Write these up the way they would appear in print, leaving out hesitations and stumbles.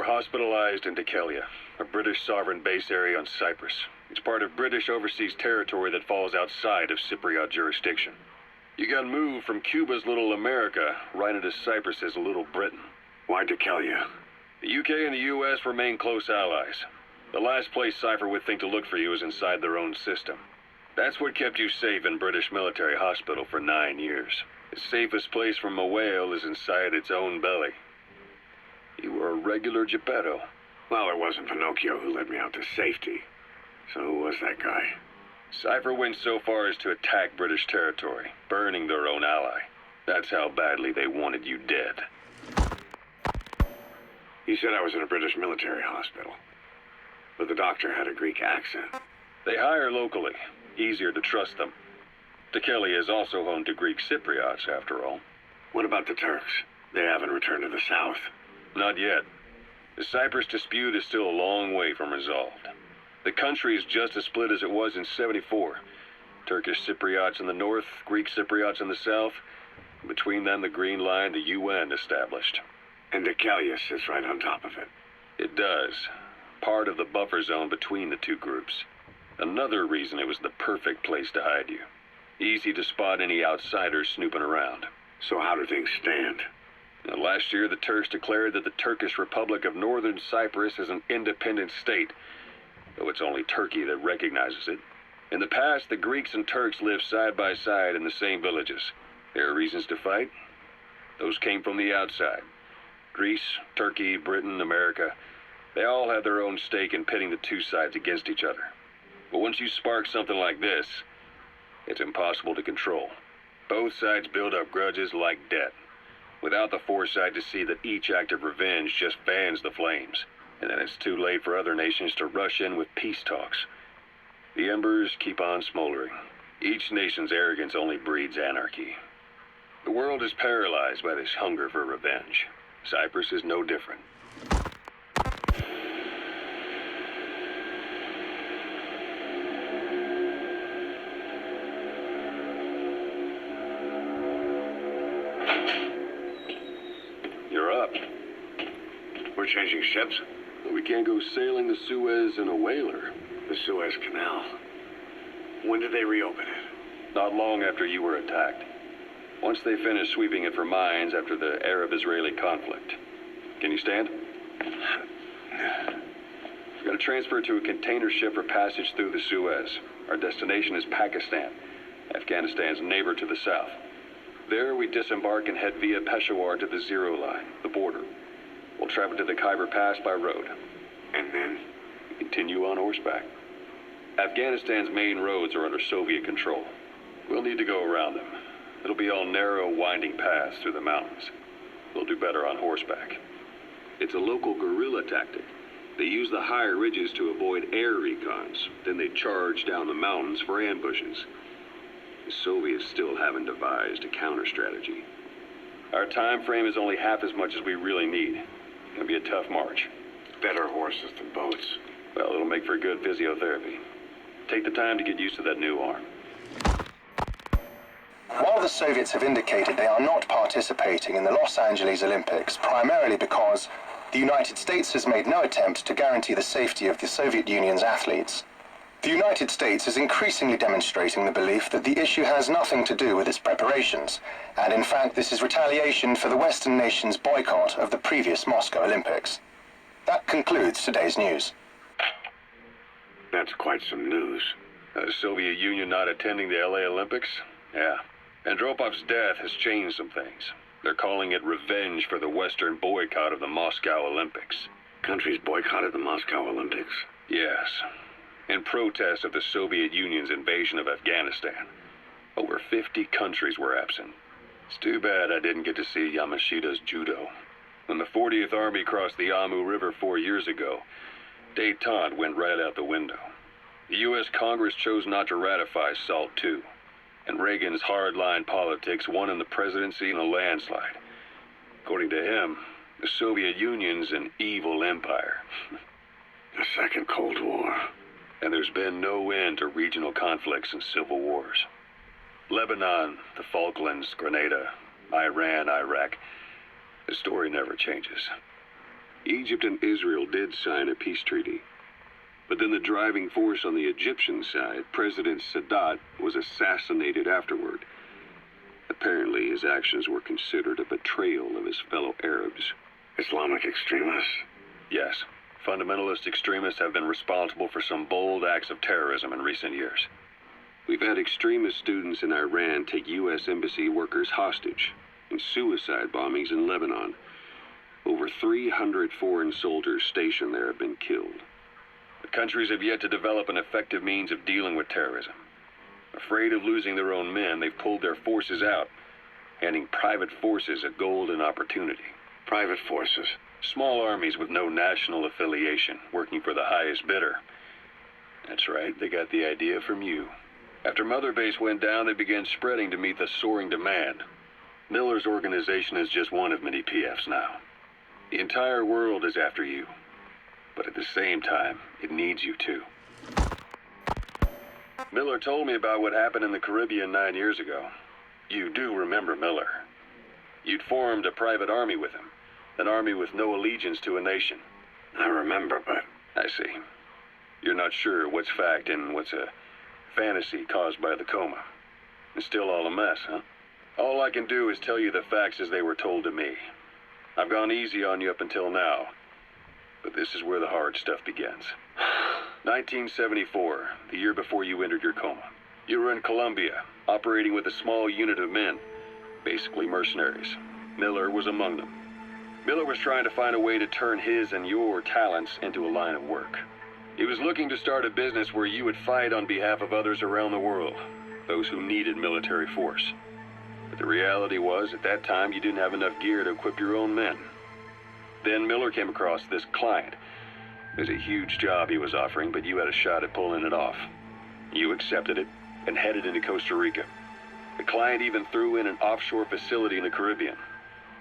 Hospitalized in Decalia, a British sovereign base area on Cyprus. It's part of British overseas territory that falls outside of Cypriot jurisdiction. You got moved from Cuba's Little America right into Cyprus's Little Britain. Why Decalia? The UK and the US remain close allies. The last place Cypher would think to look for you is inside their own system. That's what kept you safe in British military hospital for 9 years. The safest place from a whale is inside its own belly. You were a regular Geppetto. Well, it wasn't Pinocchio who led me out to safety. So who was that guy? Cypher went so far as to attack British territory, burning their own ally. That's how badly they wanted you dead. You said I was in a British military hospital, but the doctor had a Greek accent. They hire locally. Easier to trust them. Decalia is also home to Greek Cypriots, after all. What about the Turks? They haven't returned to the south. Not yet. The Cyprus dispute is still a long way from resolved. The country is just as split as it was in '74. Turkish Cypriots in the north, Greek Cypriots in the south. Between them, the Green Line, the UN established. And Decalia sits right on top of it. It does. Part of the buffer zone between the two groups. Another reason it was the perfect place to hide you. Easy to spot any outsiders snooping around. So how do things stand? Now, last year, the Turks declared that the Turkish Republic of Northern Cyprus is an independent state, though it's only Turkey that recognizes it. In the past, the Greeks and Turks lived side by side in the same villages. There are reasons to fight. Those came from the outside. Greece, Turkey, Britain, America, they all had their own stake in pitting the two sides against each other. But once you spark something like this, it's impossible to control. Both sides build up grudges like debt, without the foresight to see that each act of revenge just fans the flames, and then it's too late for other nations to rush in with peace talks. The embers keep on smoldering. Each nation's arrogance only breeds anarchy. The world is paralyzed by this hunger for revenge. Cyprus is no different. We're changing ships? We can't go sailing the Suez in a whaler. The Suez Canal. When did they reopen it? Not long after you were attacked. Once they finished sweeping it for mines after the Arab-Israeli conflict. Can you stand? We've got to transfer to a container ship for passage through the Suez. Our destination is Pakistan, Afghanistan's neighbor to the south. There we disembark and head via Peshawar to the Zero Line, the border. We'll travel to the Khyber Pass by road. And then? We continue on horseback. Afghanistan's main roads are under Soviet control. We'll need to go around them. It'll be all narrow, winding paths through the mountains. We'll do better on horseback. It's a local guerrilla tactic. They use the higher ridges to avoid air recons. Then they charge down the mountains for ambushes. The Soviets still haven't devised a counter-strategy. Our time frame is only half as much as we really need. It'll be a tough march. Better horses than boats. Well, it'll make for good physiotherapy. Take the time to get used to that new arm. While the Soviets have indicated they are not participating in the Los Angeles Olympics, primarily because the United States has made no attempt to guarantee the safety of the Soviet Union's athletes, the United States is increasingly demonstrating the belief that the issue has nothing to do with its preparations, and in fact this is retaliation for the Western nations' boycott of the previous Moscow Olympics. That concludes today's news. That's quite some news. The Soviet Union not attending the LA Olympics? Yeah. Andropov's death has changed some things. They're calling it revenge for the Western boycott of the Moscow Olympics. Countries boycotted the Moscow Olympics? Yes. In protest of the Soviet Union's invasion of Afghanistan. Over 50 countries were absent. It's too bad I didn't get to see Yamashita's judo. When the 40th Army crossed the Amu River 4 years ago, détente went right out the window. The U.S. Congress chose not to ratify SALT II, and Reagan's hardline politics won him the presidency in a landslide. According to him, the Soviet Union's an evil empire. The Second Cold War. And there's been no end to regional conflicts and civil wars. Lebanon, the Falklands, Grenada, Iran, Iraq. The story never changes. Egypt and Israel did sign a peace treaty. But then the driving force on the Egyptian side, President Sadat, was assassinated afterward. Apparently, his actions were considered a betrayal of his fellow Arabs. Islamic extremists? Yes. Fundamentalist extremists have been responsible for some bold acts of terrorism in recent years. We've had extremist students in Iran take U.S. embassy workers hostage, and suicide bombings in Lebanon. Over 300 foreign soldiers stationed there have been killed. The countries have yet to develop an effective means of dealing with terrorism. Afraid of losing their own men, they've pulled their forces out, handing private forces a golden opportunity. Private forces? Small armies with no national affiliation, working for the highest bidder. That's right, they got the idea from you. After Mother Base went down, they began spreading to meet the soaring demand. Miller's organization is just one of many PFs now. The entire world is after you. But at the same time, it needs you too. Miller told me about what happened in the Caribbean 9 years ago. You do remember Miller. You'd formed a private army with him. An army with no allegiance to a nation. I remember, but... I see. You're not sure what's fact and what's a fantasy caused by the coma. It's still all a mess, huh? All I can do is tell you the facts as they were told to me. I've gone easy on you up until now. But this is where the hard stuff begins. 1974, the year before you entered your coma. You were in Colombia, operating with a small unit of men, basically mercenaries. Miller was among them. Miller was trying to find a way to turn his and your talents into a line of work. He was looking to start a business where you would fight on behalf of others around the world, those who needed military force. But the reality was, at that time, you didn't have enough gear to equip your own men. Then Miller came across this client. It was a huge job he was offering, but you had a shot at pulling it off. You accepted it and headed into Costa Rica. The client even threw in an offshore facility in the Caribbean.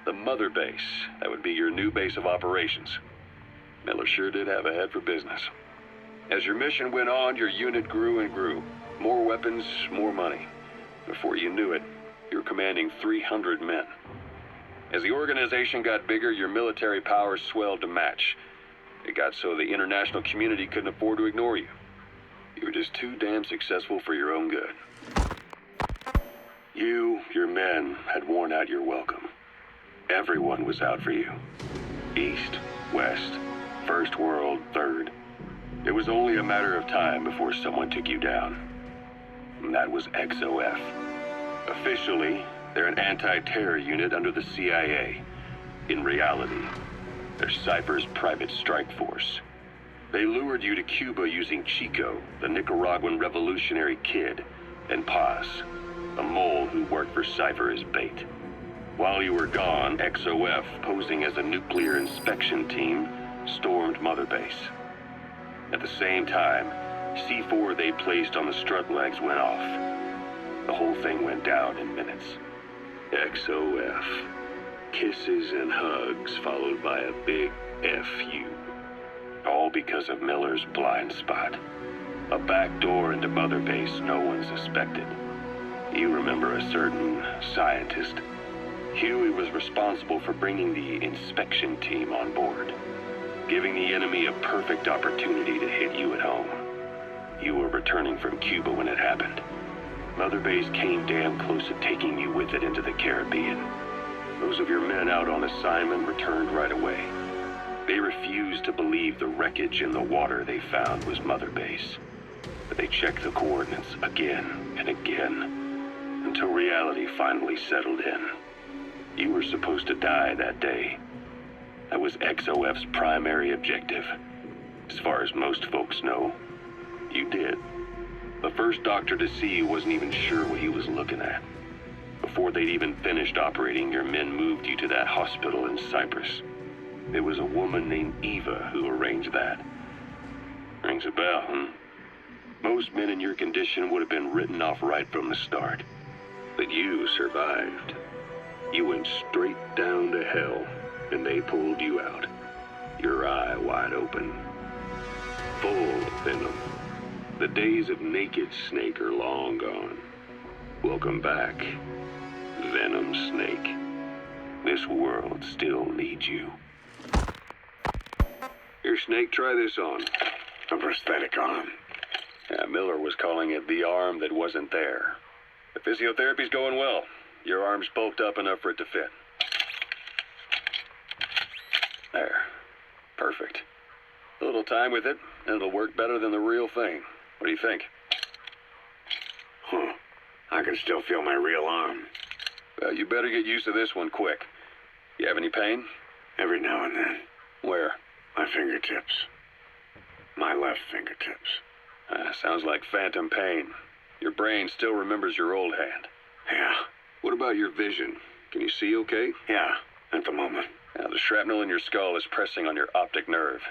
The Mother Base, that would be your new base of operations. Miller sure did have a head for business. As your mission went on, your unit grew and grew. More weapons, more money. Before you knew it, you were commanding 300 men. As the organization got bigger, your military powers swelled to match. It got so the international community couldn't afford to ignore you. You were just too damn successful for your own good. You, your men, had worn out your welcome. Everyone was out for you. East, West, First World, Third. It was only a matter of time before someone took you down. And that was XOF. Officially, they're an anti-terror unit under the CIA. In reality, they're Cypher's private strike force. They lured you to Cuba using Chico, the Nicaraguan revolutionary kid, and Paz, a mole who worked for Cypher as bait. While you were gone, XOF, posing as a nuclear inspection team, stormed Mother Base. At the same time, C4 they placed on the strut legs went off. The whole thing went down in minutes. XOF. Kisses and hugs followed by a big FU. All because of Miller's blind spot. A back door into Mother Base no one suspected. You remember a certain scientist. Huey was responsible for bringing the inspection team on board, giving the enemy a perfect opportunity to hit you at home. You were returning from Cuba when it happened. Mother Base came damn close to taking you with it into the Caribbean. Those of your men out on assignment returned right away. They refused to believe the wreckage in the water they found was Mother Base. But they checked the coordinates again and again, until reality finally settled in. You were supposed to die that day. That was XOF's primary objective. As far as most folks know, you did. The first doctor to see you wasn't even sure what he was looking at. Before they'd even finished operating, your men moved you to that hospital in Cyprus. It was a woman named Eva who arranged that. Rings a bell, huh? Most men in your condition would have been written off right from the start. But you survived. You went straight down to hell, and they pulled you out. Your eye wide open. Full venom. The days of naked Snake are long gone. Welcome back, Venom Snake. This world still needs you. Here, Snake, try this on. A prosthetic arm. Yeah, Miller was calling it the arm that wasn't there. The physiotherapy's going well. Your arm's bulked up enough for it to fit. There. Perfect. A little time with it, and it'll work better than the real thing. What do you think? Huh. I can still feel my real arm. Well, you better get used to this one quick. You have any pain? Every now and then. Where? My fingertips. My left fingertips. Sounds like phantom pain. Your brain still remembers your old hand. Yeah. What about your vision? Can you see okay? Yeah, at the moment. Now, the shrapnel in your skull is pressing on your optic nerve.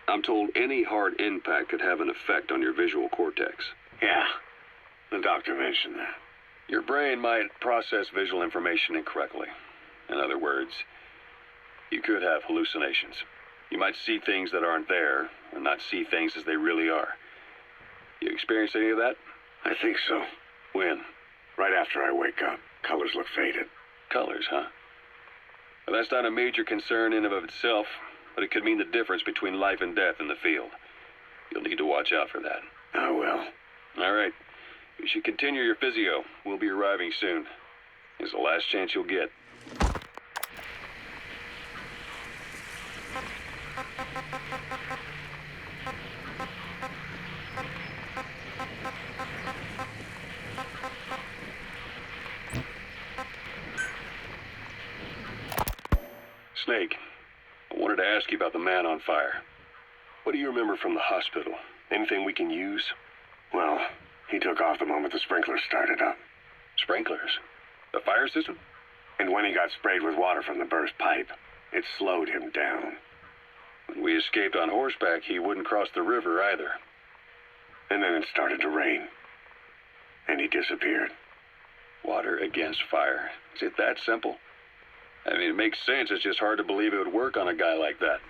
I'm told any hard impact could have an effect on your visual cortex. Yeah. The doctor mentioned that. Your brain might process visual information incorrectly. In other words, you could have hallucinations. You might see things that aren't there, or not see things as they really are. You experience any of that? I think so. When? Right after I wake up. Colors look faded. Colors, huh? Well, that's not a major concern in and of itself, but it could mean the difference between life and death in the field. You'll need to watch out for that. I will. All right. You should continue your physio. We'll be arriving soon. It's the last chance you'll get. Snake, I wanted to ask you about the man on fire. What do you remember from the hospital? Anything we can use? Well, he took off the moment the sprinklers started up. Sprinklers? The fire system? And when he got sprayed with water from the burst pipe, it slowed him down. When we escaped on horseback, he wouldn't cross the river either. And then it started to rain. And he disappeared. Water against fire. Is it that simple? I mean, it makes sense. It's just hard to believe it would work on a guy like that.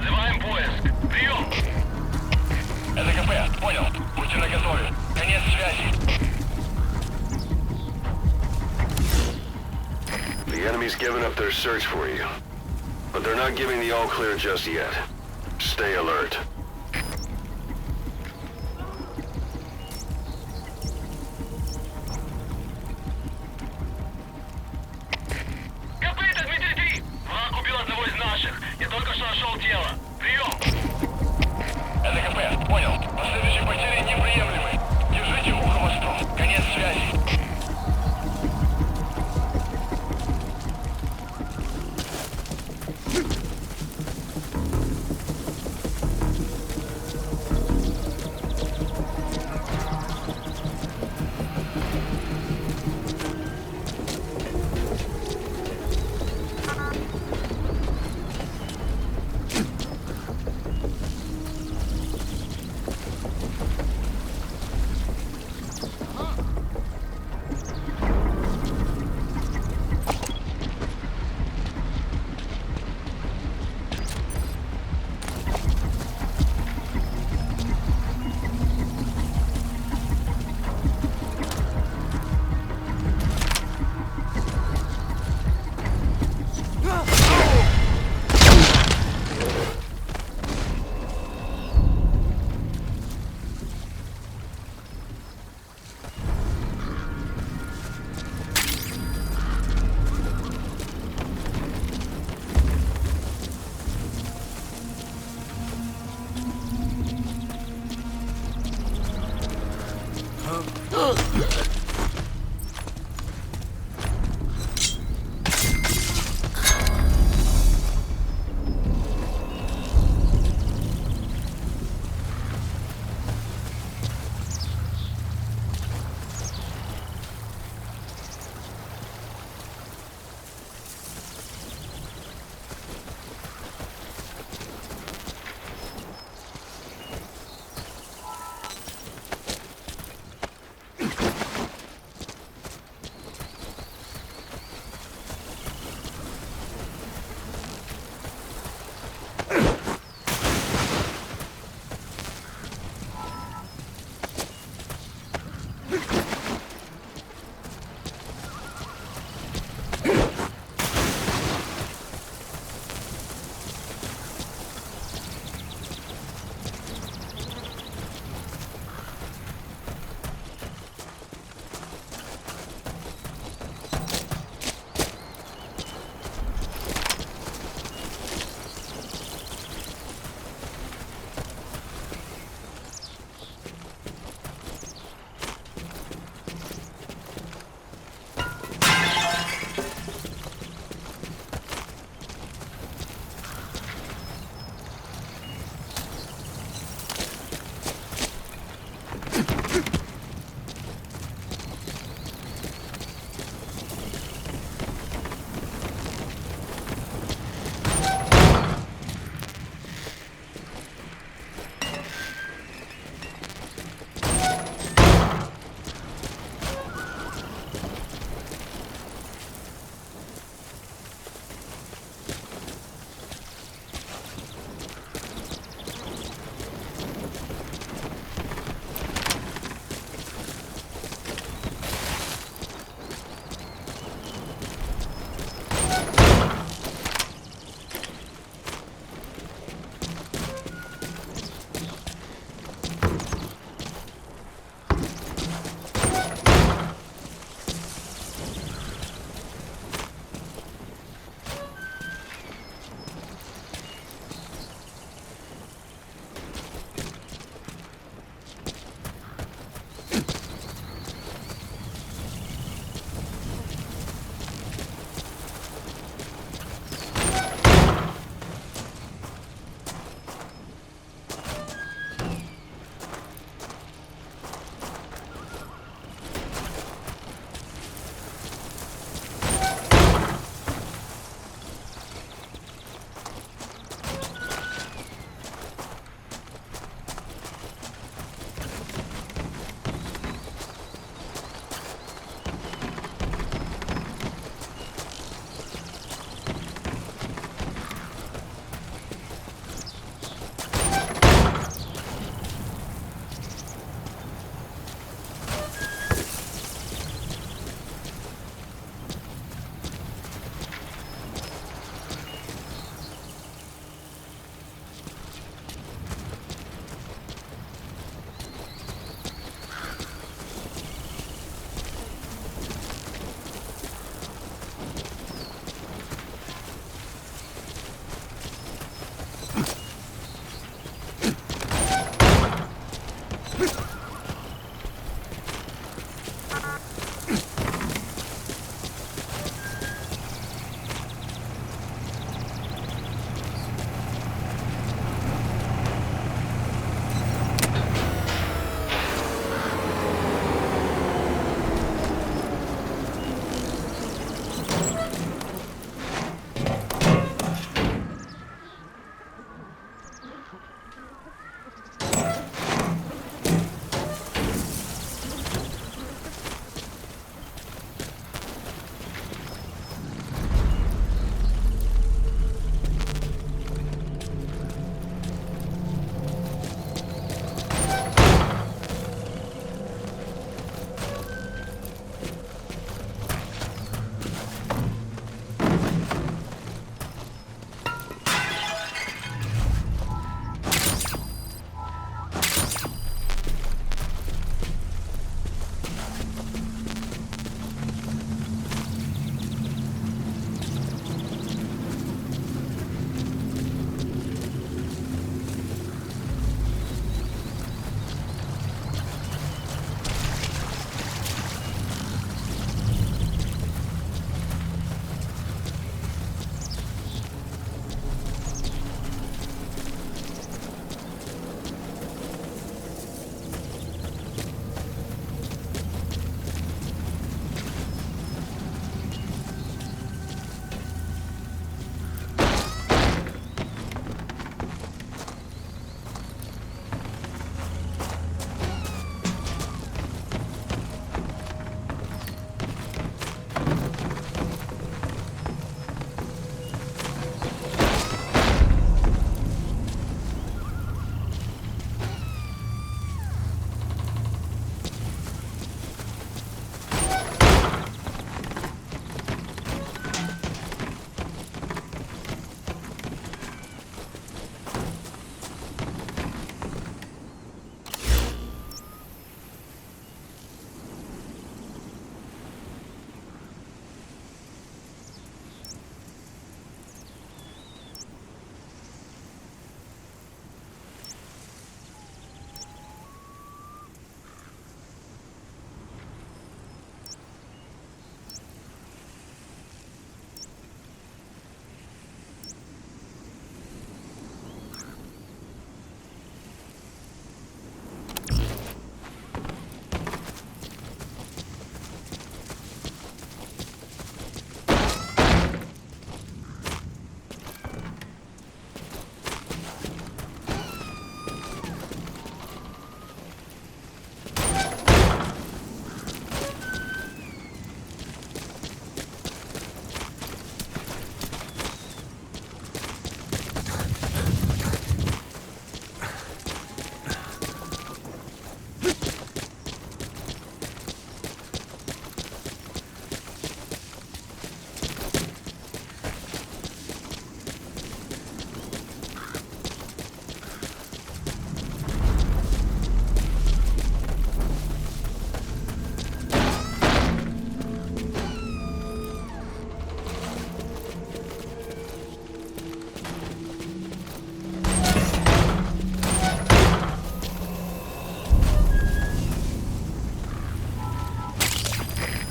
Вызываем поиск. Прием! Это КП. Понял. Будьте наготове. Конец связи. The enemy's given up their search for you, but they're not giving the all-clear just yet. Stay alert. Копыта, Дмитрий 3! Враг убил одного из наших. Я только что нашел тело. Прием! Это КП. Понял. Последующие потери неприемлемы. Держите ухо восток. Конец связи.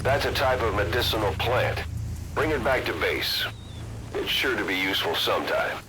That's a type of medicinal plant. Bring it back to base. It's sure to be useful sometime.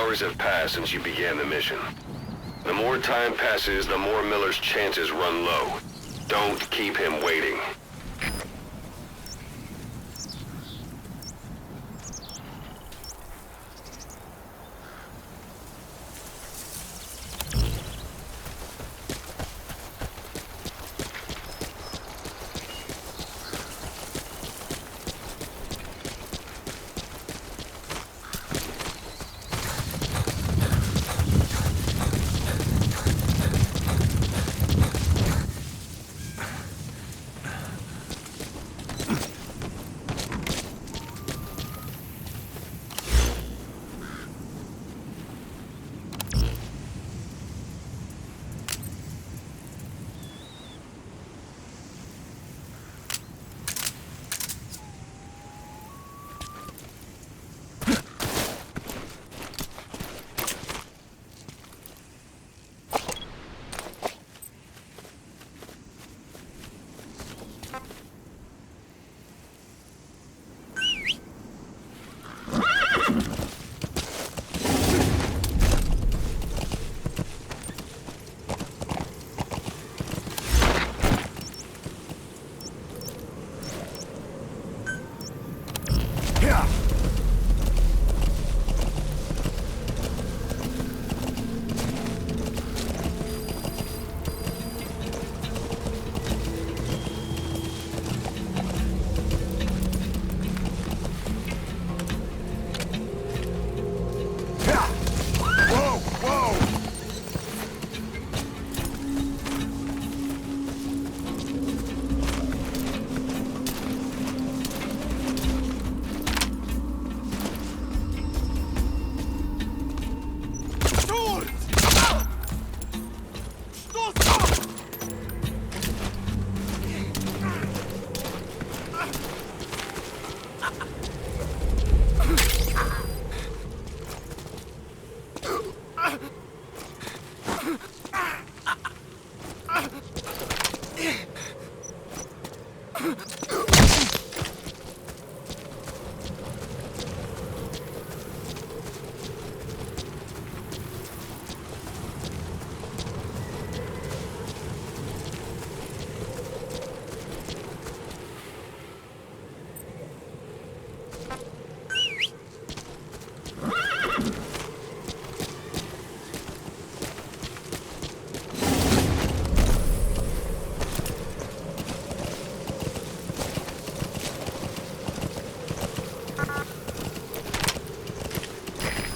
hours have passed since you began the mission. The more time passes, the more Miller's chances run low. Don't keep him waiting.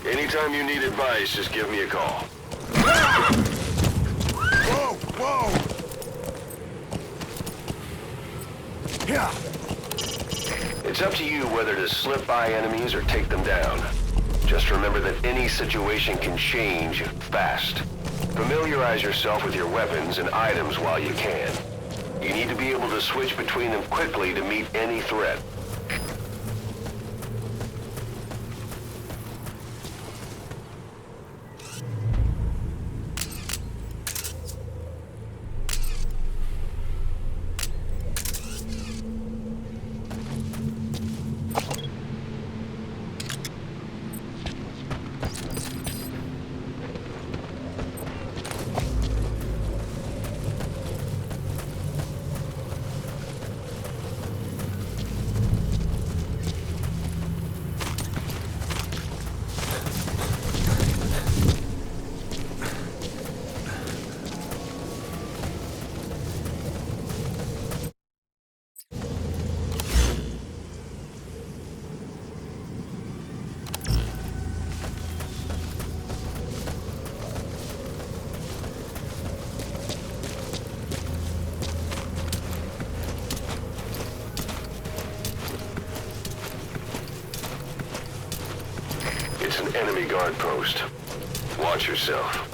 Anytime you need advice, just give me a call. Whoa! Whoa! Yeah. It's up to you whether to slip by enemies or take them down. Just remember that any situation can change fast. Familiarize yourself with your weapons and items while you can. You need to be able to switch between them quickly to meet any threat. It's an enemy guard post. Watch yourself.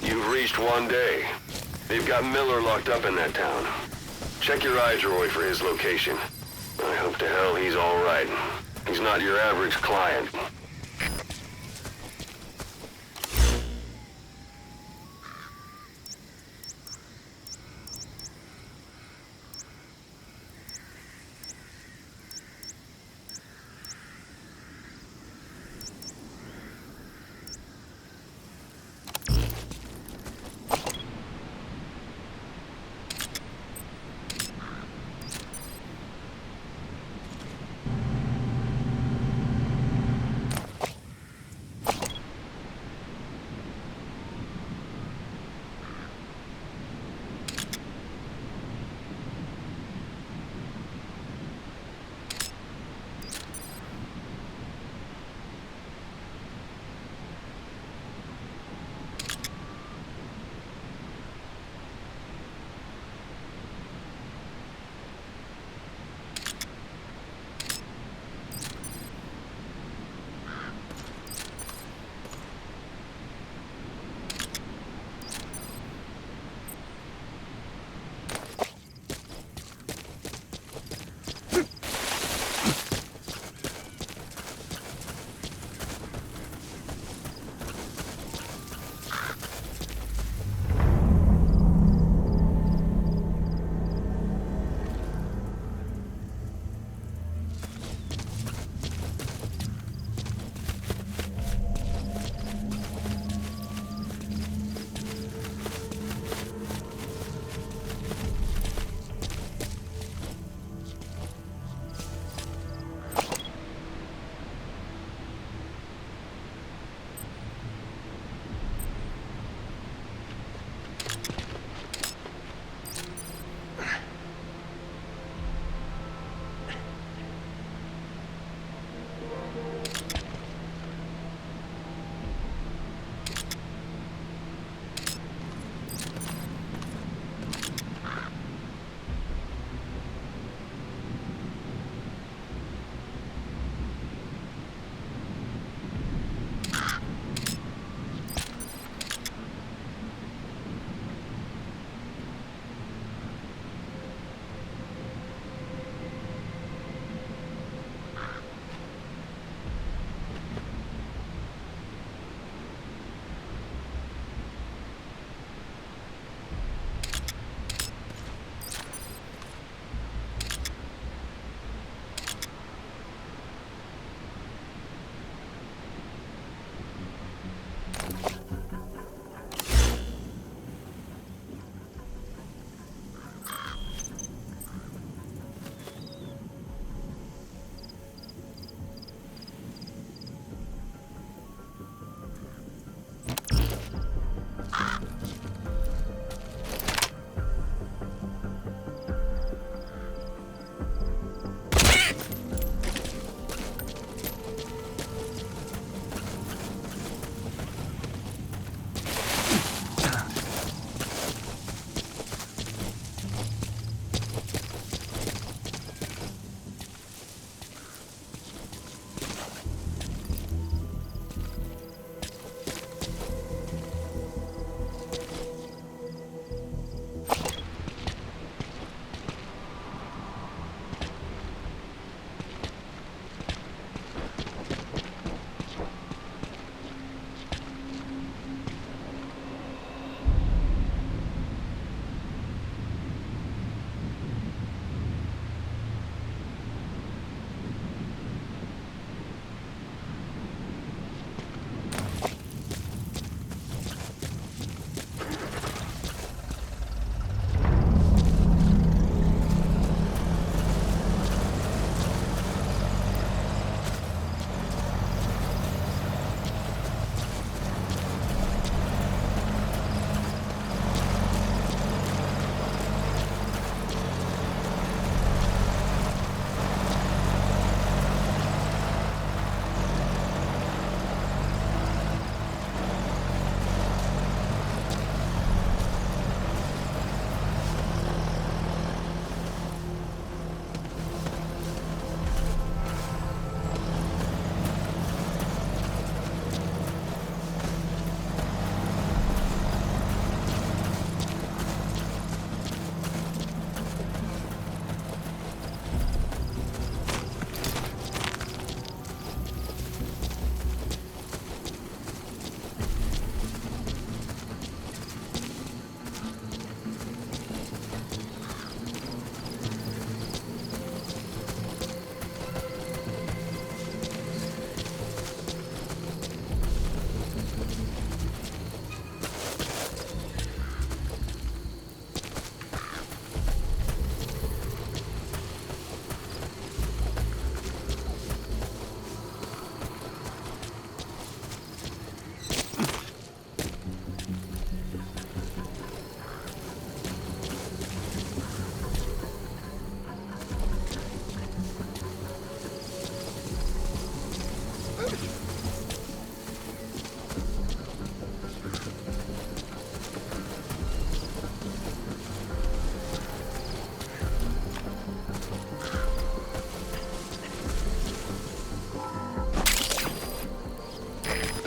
You've reached one day. They've got Miller locked up in that town. Check your eyes, Roy, for his location. I hope to hell he's all right. He's not your average client.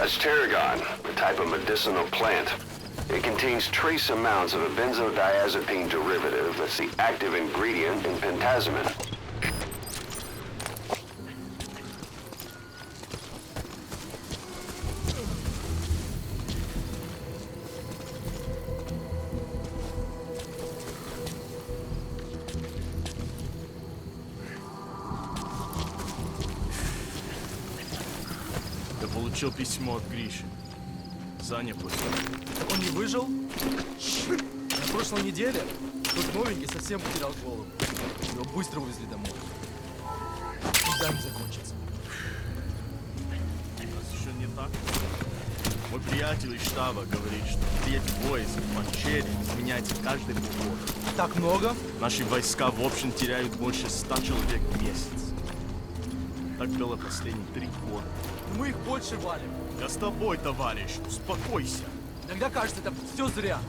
That's tarragon, a type of medicinal plant. It contains trace amounts of a benzodiazepine derivative that's the active ingredient in pentazimine. Я получил письмо от Гриши. Саня просто. Он не выжил? На прошлой неделе тот новенький совсем потерял голову. Его быстро увезли домой. Никогда не закончится. У нас еще не так. Мой приятель из штаба говорит, что третий поезд в Манчере меняется каждые полгода. Так много? Наши войска в общем теряют больше 100 человек в месяц. Так было последние 3 года. Мы их больше валим. Я с тобой, товарищ, успокойся. Иногда кажется, это все зря.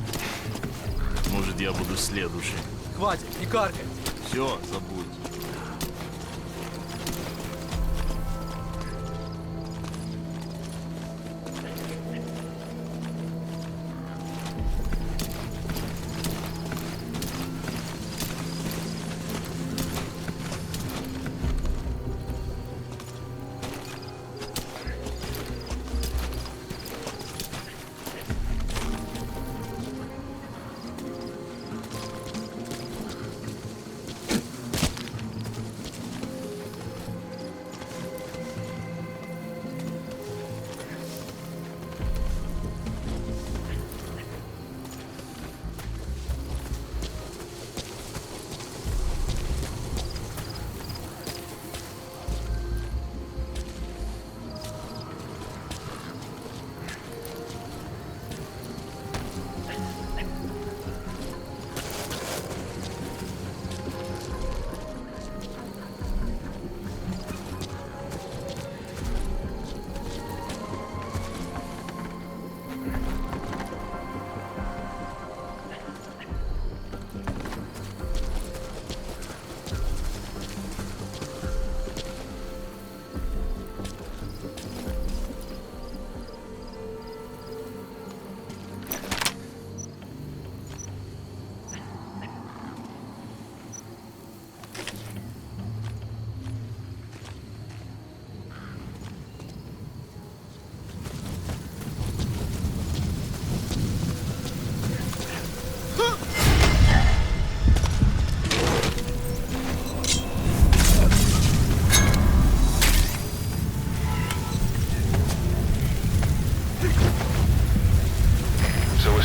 Может, я буду следующим. Хватит, не каркай. Все, забудь.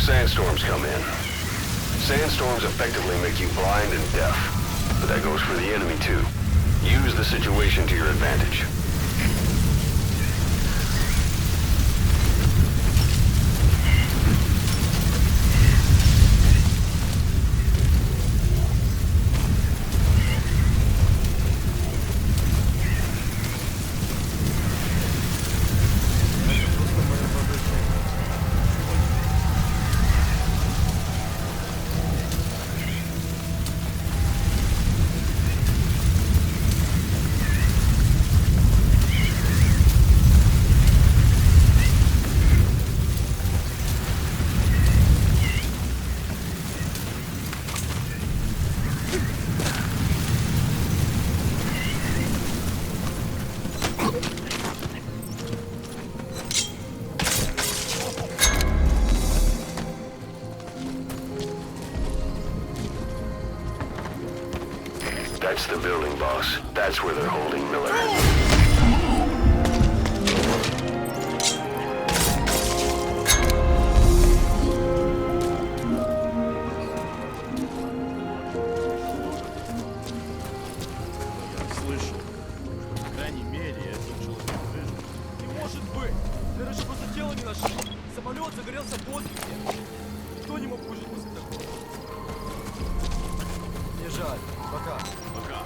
Sandstorms come in. Sandstorms effectively make you blind and deaf, but that goes for the enemy too. Use the situation to your advantage. That's the building, boss. That's where they're holding Miller. Я слышал. По крайней мере, этот человек выжил. Не может быть! Мы даже просто тело не нашли. Самолет загорелся в воздухе. Никто не мог выжить после такого. Мне жаль. Пока. Пока.